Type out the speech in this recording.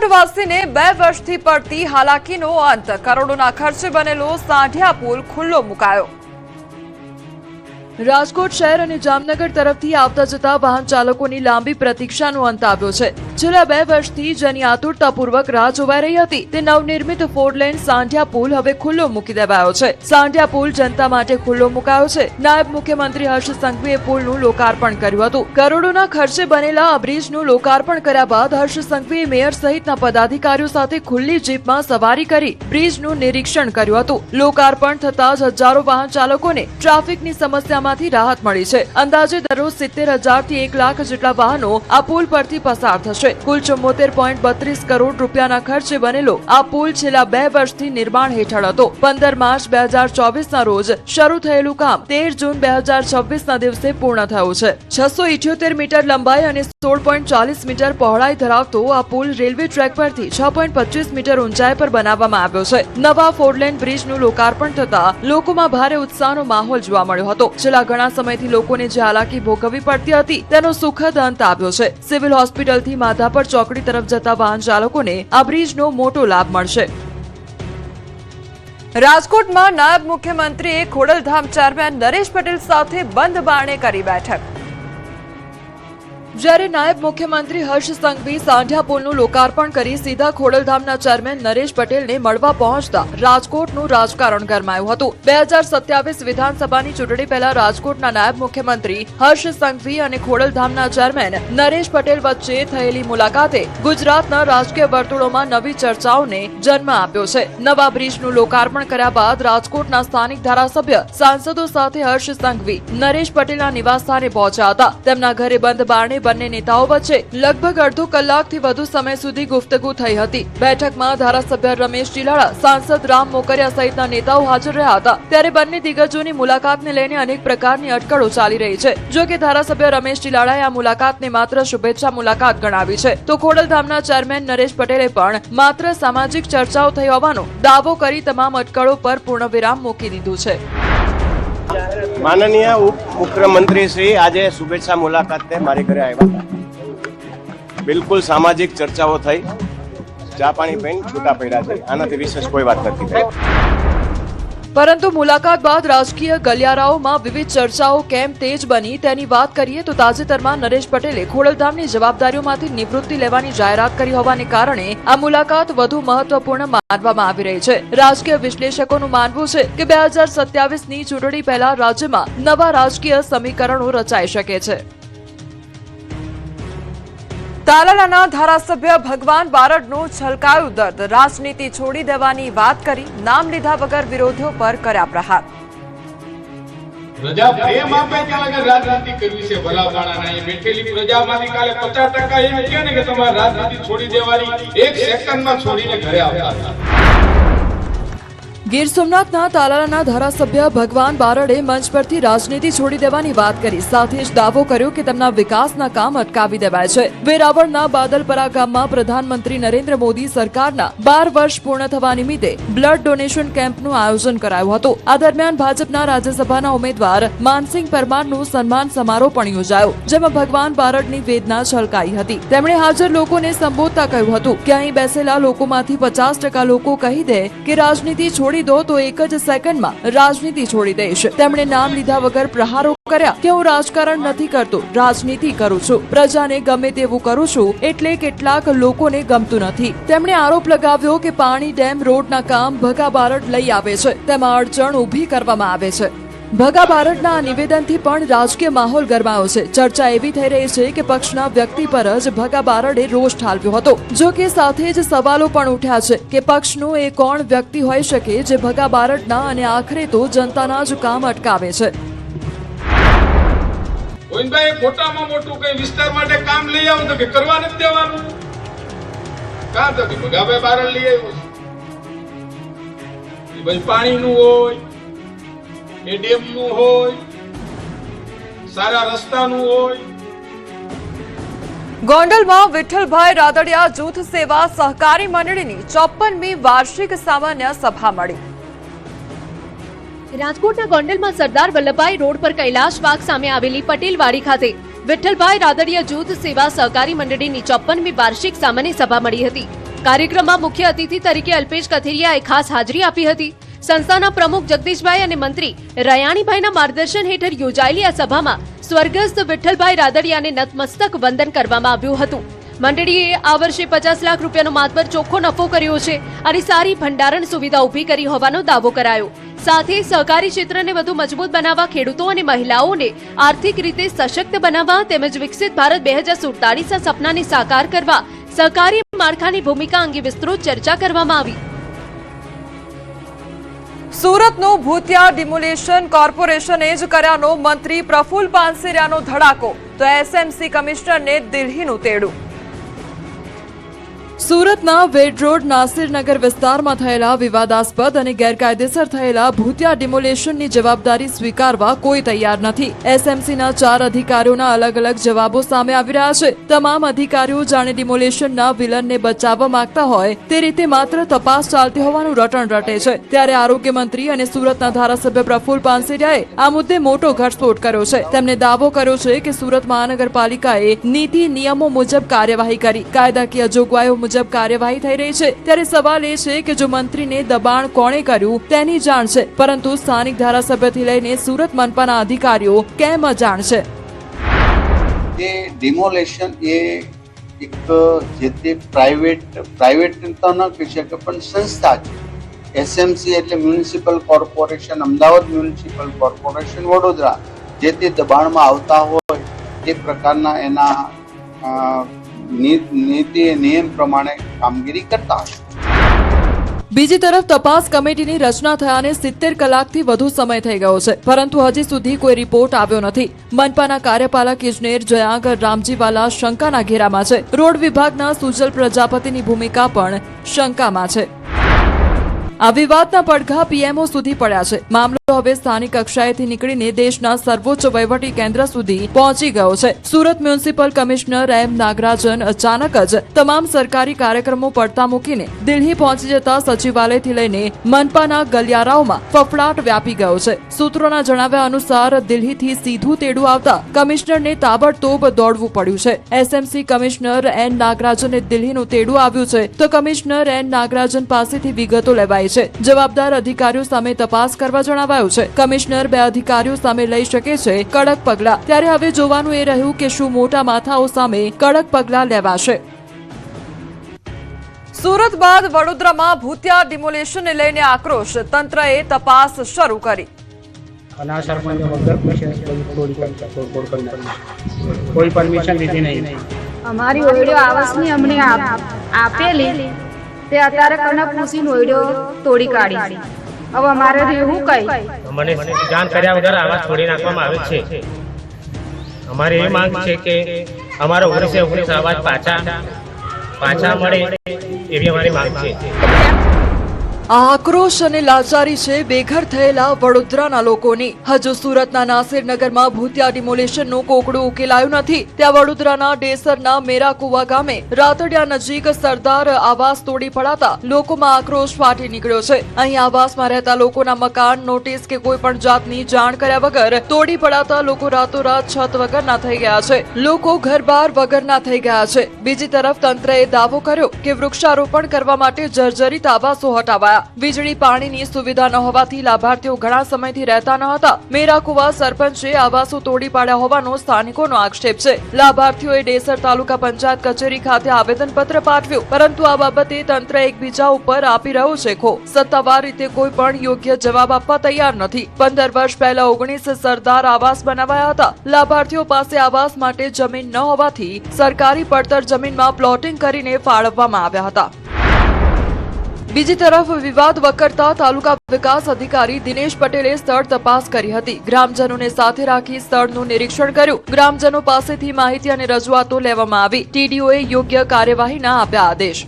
રાજકોટવાસીને 2 વર્ષથી પડતી હાલાકીનો અંત, કરોડોના ખર્ચે બનેલો સાંઢિયા પુલ ખુલ્લો મુકાયો। રાજકોટ શહેર અને જામનગર તરફથી આવતા જતા વાહન ચાલકોની લાંબી પ્રતીક્ષાનો અંત આવ્યો છે। છેલ્લા 2 વર્ષથી જેની આતુરતાપૂર્વક રાહ જોવાઈ રહી હતી તે નવનિર્મિત 4 લેન સાંઢિયા પુલ હવે ખુલ્લો મૂકી દેવાયો છે। સાંઢિયા પુલ જનતા માટે ખુલ્લો મુકાયો છે। નાયબ મુખ્યમંત્રી હર્ષ સંઘવીએ પુલનું લોકાર્પણ કર્યું હતું। કરોડોના ખર્ચે બનેલા આ બ્રિજનું લોકાર્પણ કર્યા બાદ હર્ષ સંઘવીએ મેયર સહિતના પદાધિકારીઓ સાથે ખુલ્લી જીપમાં સવારી કરી બ્રિજનું નિરીક્ષણ કર્યું હતું। લોકાર્પણ થતાં જ હજારો વાહન ચાલકોને ટ્રાફિકની સમસ્યામાંથી રાહત મળી છે। અંદાજે દરરોજ 70,000 થી 1 લાખ જેટલા વાહનો આ પુલ પરથી પસાર થશે। કુલ 74.32 કરોડ રૂપિયાના ખર્ચે બનેલો આ પુલ છેલ્લા 2 વર્ષથી નિર્માણ હેઠળ હતો। 15 માર્ચ 2024ના રોજ શરૂ થયેલું કામ 13 જૂન 2026ના દિવસે પૂર્ણ થયું છે। 678 મીટર લંબાઈ અને 16.40 મીટર પહોળાઈ ધરાવતો આ પુલ રેલવે ટ્રેક પરથી 6.25 મીટર ઊંચાઈ પર બનાવવામાં આવ્યો છે। નવા 4 લેન બ્રિજનું લોકાર્પણ થતાં લોકોમાં ભારે ઉત્સાહનો માહોલ જોવા મળ્યો હતો। છેલ્લા ઘણા સમયથી લોકોને જે હાલાકી ભોગવવી પડતી હતી તેનો સુખદ અંત આવ્યો છે। સિવિલ હોસ્પિટલથી માધાપર ચોકડી તરફ જતા વાહન ચાલકોને આ બ્રિજનો મોટો લાભ મળશે। રાજકોટમાં નાયબ મુખ્યમંત્રીએ ખોડલધામ ચેરમેન નરેશ પટેલ સાથે બંધ બારણે કરી બેઠક। જ્યારે નાયબ મુખ્યમંત્રી હર્ષ સંઘવી સાંઢિયા પુલનું લોકાર્પણ કરી સીધા ખોડલધામના ચેરમેન નરેશ પટેલને મળવા પહોંચતા રાજકોટનું રાજકારણ ગરમાયું હતું। 2027 વિધાનસભાની ચૂંટણી પહેલા રાજકોટના નાયબ મુખ્યમંત્રી હર્ષ સંઘવી અને ખોડલધામના ચેરમેન નરેશ પટેલ વચ્ચે થયેલી મુલાકાતે ગુજરાતના રાજકીય વર્તુળોમાં નવી ચર્ચાઓને જન્મ આપ્યો છે। નવા બ્રિજનું લોકાર્પણ કર્યા બાદ રાજકોટના સ્થાનિક ધારાસભ્ય સાંસદો સાથે હર્ષ સંઘવી નરેશ પટેલના નિવાસસ્થાને પહોંચ્યા હતા। તેમના ઘરે બંધ બારણે બંને નેતાઓ વચ્ચે લગભગ અડધો કલાકથી વધુ સમય સુધી ગુફ્તગુ થઈ હતી। બેઠકમાં ધારાસભ્ય રમેશ ચિલાડા, સાંસદ રામ મોકરિયા સહિતના નેતાઓ હાજર રહ્યા હતા। ત્યારે બંને દિગ્ગજોની મુલાકાતને લઈને અનેક પ્રકારની અટકળો ચાલી રહી છે। જો કે ધારાસભ્ય રમેશ ચિલાડાએ આ મુલાકાતને માત્ર શુભેચ્છા મુલાકાત ગણાવી છે, તો ખોડલધામના ચેરમેન નરેશ પટેલે પણ માત્ર સામાજિક ચર્ચાઓ થઈ હોવાનો દાવો કરી તમામ અટકળો પર પૂર્ણવિરામ મૂકી દીધું છે। माननीय उप मुख्यमंत्री श्री आज शुभेच्छा मुलाकात मारी घरे आव्या। बिल्कुल सामाजिक चर्चाओ थई, चा पाणी पीने छूटा पड्या छे। आनाथी विशेष कोई वात नथी थई। પરંતુ મુલાકાત બાદ રાજકીય ગલિયારાઓમાં વિવિધ ચર્ચાઓ કેમ તેજ બની તેની વાત કરીએ તો તાજેતરમાં નરેશ પટેલે ખોડલધામની જવાબદારીઓમાંથી નિવૃત્તિ લેવાની જાહેરાત કરી હોવાને કારણે આ મુલાકાત વધુ મહત્વપૂર્ણ માનવામાં આવી રહી છે। રાજકીય વિશ્લેષકોનું માનવું છે કે 2027ની ચૂંટણી પહેલા રાજ્યમાં નવા રાજકીય સમીકરણો રચાઈ શકે છે। તાલાલાના ધારાસભ્ય ભગવાન બારડનું છલકાયું દર્દ, રાજનીતિ છોડી દેવાની વાત કરી નામ લીધા વગર વિરોધીઓ પર કર્યા પ્રહાર। પ્રજા પ્રેમ આપે ત્યાં લગર રાજનીતિ કરવી છે। ભલાવાળા ના બેઠેલી પ્રજામાંથી કાલે 50% એમ કહે ને કે તમારે રાજનીતિ છોડી દેવાની, 1 સેકન્ડમાં છોડીને ઘરે આવતા હતા। ગીર સોમનાથના તાલાલાના ધારાસભ્ય ભગવાન બારડે મંચ પરથી રાજનીતિ છોડી દેવાની વાત કરી, સાથે જ દાવો કર્યો કે તેમના વિકાસના કામ અટકાવી દેવાય છે। વેરાવળના બાદલપરા ગામમાં પ્રધાનમંત્રી નરેન્દ્ર મોદી સરકારના 12 વર્ષ પૂર્ણ થવા નિમિત્તે બ્લડ ડોનેશન કેમ્પનું આયોજન કરાયું હતું। આ દરમિયાન ભાજપના રાજ્યસભાના ઉમેદવાર માનસિંહ પરમારનું સન્માન સમારોહ પણ યોજાયો, જેમાં ભગવાન બારડની વેદના છલકાઈ હતી। તેમણે હાજર લોકોને સંબોધતા કહ્યું હતું કે અહીં બેસેલા લોકોમાંથી 50% લોકો કહી દે કે રાજનીતિ છોડી દો તો 1 જ સેકન્ડમાં રાજનીતિ છોડી દઈશ। તેમણે નામ લીધા વગર પ્રહારો કર્યા કે હું રાજકારણ નથી કરતો, રાજનીતિ કરું છું, પ્રજાને ગમે તેવું કરું છું, એટલે કેટલાક લોકોને ગમતું નથી। તેમણે આરોપ લગાવ્યો કે પાણી, ડેમ, રોડના કામ ભગા બારડ લઈ આવે છે, તેમાં અડચણ ઊભી કરવામાં આવે છે। ભગા બારડના આ નિવેદનથી પણ રાજકીય માહોલ ગરમાયો છે। ચર્ચા એવી થઈ રહી છે કે પક્ષના વ્યક્તિ પર જ ભગા બારડે રોષ ઠાલવ્યો હતો। જો કે સાથે જ સવાલો પણ ઉઠ્યા છે કે પક્ષનું એ કોણ વ્યક્તિ હોઈ શકે જે ભગા બારડના અને આખરે તો જનતાના જ કામ અટકાવે છે। ગોવિંદભાઈ મોટામાં મોટું કઈ વિસ્તાર માટે કામ લઈ આવું તો કે કરવા નથી દેવાનું, કા તો કે ભગાભાઈ બારડ લઈ આવ્યું છે, ભાઈ પાણીનું હોય, એ ડેમનું હોય, સારા રસ્તાનું હોય। ગોંડલમાં વિઠ્ઠલભાઈ રાદડિયા જૂથ સેવા સહકારી મંડળીની 54મી વાર્ષિક સામાન્ય સભા મળી। રાજકોટના ગોંડલમાં સરદાર વલ્લભભાઈ રોડ પર કૈલાશ બાગ સામે આવેલી પટેલવાડી ખાતે વિઠ્ઠલભાઈ રાદડિયા જૂથ સેવા સહકારી મંડળીની 54મી વાર્ષિક સામાન્ય સભા મળી હતી। કાર્યક્રમમાં મુખ્ય અતિથિ તરીકે અલ્પેશ કથિરિયાએ ખાસ હાજરી આપી હતી. સંસ્થાના પ્રમુખ જગદીશભાઈ અને મંત્રી રયાણીભાઈના માર્ગદર્શન હેઠળ યોજાયેલી આ સભામાં સ્વર્ગસ્થ વિઠ્ઠલભાઈ રાદડિયાને નતમસ્તક વંદન કરવામાં આવ્યું હતું. મંડળીએ આ વર્ષે 50 લાખ રૂપિયાનો માતબર ચોખ્ખો નફો કર્યો છે અને સારી ભંડારણ સુવિધા ઊભી કરી હોવાનો દાવો કરાયો. સાથે સહકારી ક્ષેત્રને વધુ મજબૂત બનાવવા, ખેડૂતો અને મહિલાઓને આર્થિક રીતે સશક્ત બનાવવા તેમજ વિકસિત ભારત 2047ના સપનાને સાકાર કરવા સહકારી માળખાની ભૂમિકા અંગે વિસ્તૃત ચર્ચા કરવામાં આવી. સુરતનું ભૂતિયા ડિમોલેશન કોર્પોરેશને જ કર્યાનો મંત્રી પ્રફુલ્લ પાનસેરિયાનો ધડાકો, તો એસએમસી કમિશનરને દિલ્હીનું તેડું. સુરતના વેડ રોડ નાસિરનગર વિસ્તારમાં થયેલા વિવાદાસ્પદ અને ગેરકાયદેસર થયેલા ભૂતિયા ડિમોલેશનની જવાબદારી સ્વીકારવા કોઈ તૈયાર નથી. એસએમસીના 4 અધિકારીઓના અલગ અલગ જવાબો સામે આવી રહ્યા છે. તમામ અધિકારીઓ જાણે ડિમોલેશનના વિલનને બચાવવા માંગતા હોય તે રીતે માત્ર તપાસ ચાલતી હોવાનું રટણ રટે છે. ત્યારે આરોગ્ય મંત્રી અને સુરતના ધારાસભ્ય પ્રફુલ્લ પાનસેરિયાએ આ મુદ્દે મોટો ઘટસ્ફોટ કર્યો છે. તેમણે દાવો કર્યો છે કે સુરત મહાનગરપાલિકાએ નીતિ નિયમો મુજબ કાર્યવાહી કરી, કાયદાકીય જોગવાઈઓ મુજબ કાર્યવાહી થઈ રહી છે. ત્યારે સવાલ એ છે કે જો મંત્રીને દબાણ કોણે કર્યું તેની જાણ છે, પરંતુ સ્થાનિક ધારાસભ્યથી લઈને સુરત મનપાના અધિકારીઓ કેમ અજાણ છે? એ ડિમોલેશન એ એક જે તે પ્રાઇવેટ તો ન કહી શકે પણ સંસ્થા છે. એસએમસી એટલે municipal corporation, Ahmedabad municipal corporation, Vadodara, જે તે દબાણમાં આવતા હોય એ પ્રકારના એના નીતિ નિયમ પ્રમાણે કામગીરી કરતા હશે. બીજી તરફ તપાસ કમિટીની રચના થયાને 70 કલાકથી વધુ સમય થઈ ગયો છે, પરંતુ હજી સુધી કોઈ રિપોર્ટ આવ્યો નથી. મનપાના કાર્યપાલક ઇજનેર જયાગર રામજીવાલા શંકાના ઘેરામાં છે. રોડ વિભાગના સુજલ પ્રજાપતિની ભૂમિકા પણ શંકામાં છે. આ વિવાદના પડઘા પીએમઓ સુધી પડ્યા છે. મામલો હવે સ્થાનિક કક્ષાએથી નીકળીને દેશના સર્વોચ્ચ વહીવટી કેન્દ્ર સુધી પહોંચી ગયો છે. Surat municipal commissioner M Nagarajan અચાનક જ તમામ સરકારી કાર્યક્રમો પડતા મૂકીને દિલ્હી પહોંચી જતા સચિવાલયથી લઈને મનપાના ગલિયારાઓમાં ફફડાટ વ્યાપી ગયો છે. સૂત્રોના જણાવ્યા અનુસાર દિલ્હીથી સીધું તેડું આવતા કમિશનરને તાબડતોબ દોડવું પડ્યું છે. એસએમસી કમિશનર એન નાગરાજને દિલ્હીનું તેડું આવ્યું છે, તો કમિશનર એન નાગરાજન પાસેથી વિગતો લેવાઈ છે. જવાબદાર અધિકારીઓ સામે તપાસ કરવા જણાવાયું છે. કમિશનર 2 અધિકારીઓ સામે લઈ શકે છે કડક પગલાં. ત્યારે હવે જોવાનું એ રહ્યું કે શું મોટા માથાઓ સામે કડક પગલાં લેવાશે. સુરત બાદ વડોદરામાં ભૂતિયા ડિમોલેશનને લઈને આક્રોશ, તંત્રએ તપાસ શરૂ કરી. કોઈ પરમિશન લીધી નહીં. અમારી ઓઈડો આવાસની અમને આપેલી તે અત્યારે કોને પૂછીને ઓઈડો તોડી કાઢી. હવે અમારે રહેવું કઈ? મને જાણ કર્યા વગર આવાસ તોડી નાખવામાં આવે છે. અમારી એ માંગ છે કે અમારો 1919 આવાસ પાછા મળે એવી અમારી માંગ છે. આ આક્રોશ અને લાચારી છે બેઘર થયેલા વડોદરાના લોકોની. હજુ સુરતના નાસિરનગરમાં ભૂતિયા ડિમોલેશનનું કોકડું ઉકેલાયું નથી. ત્યાં વડોદરાના ડેસરના મેરાકુવા ગામે રાતડિયા નજીક સરદાર આવાસ તોડી પડાતા લોકોમાં આક્રોશ ફાટી નીકળ્યો છે. અહીં આવાસમાં રહેતા લોકોના મકાન, નોટિસ કે કોઈ પણ જાતની જાણ કર્યા વગર તોડી પડાતા લોકો રાતોરાત છત વગરના થઈ ગયા છે. લોકો ઘરબાર વગરના થઈ ગયા છે. બીજી તરફ તંત્રએ દાવો કર્યો કે વૃક્ષારોપણ કરવા માટે જર્જરિત આવાસો હટાવાયા. વીજળી પાણીની સુવિધા ન હોવાથી લાભાર્થીઓ ઘણા સમયથી રહેતા ન હતા. મેરાકુવા સરપંચે આવાસો તોડી પાડ્યા હોવાનો સ્થાનિકોનો આક્ષેપ છે. લાભાર્થીઓએ ડેસર તાલુકા પંચાયત કચેરી ખાતે આવેદનપત્ર પાઠવ્યું, પરંતુ આ બાબતે તંત્ર એકબીજા ઉપર આપી રહ્યું છે ખો. સત્તાવાર રીતે કોઈ પણ યોગ્ય જવાબ આપવા તૈયાર નથી. 15 વર્ષ પહેલા 19 સરદાર આવાસ બનાવાયા હતા. લાભાર્થીઓ પાસે આવાસ માટે જમીન ન હોવાથી સરકારી પડતર જમીનમાં પ્લોટિંગ કરીને ફાળવવામાં આવ્યા હતા. બીજી તરફ વિવાદ વકરતા તાલુકા વિકાસ અધિકારી દિનેશ પટેલે સ્થળ તપાસ કરી હતી. ગ્રામજનોને સાથે રાખી સ્થળનું નિરીક્ષણ કર્યું. ગ્રામજનો પાસેથી માહિતી અને રજૂઆતો લેવામાં આવી. ટીડીઓએ યોગ્ય કાર્યવાહીના આપ્યા આદેશ.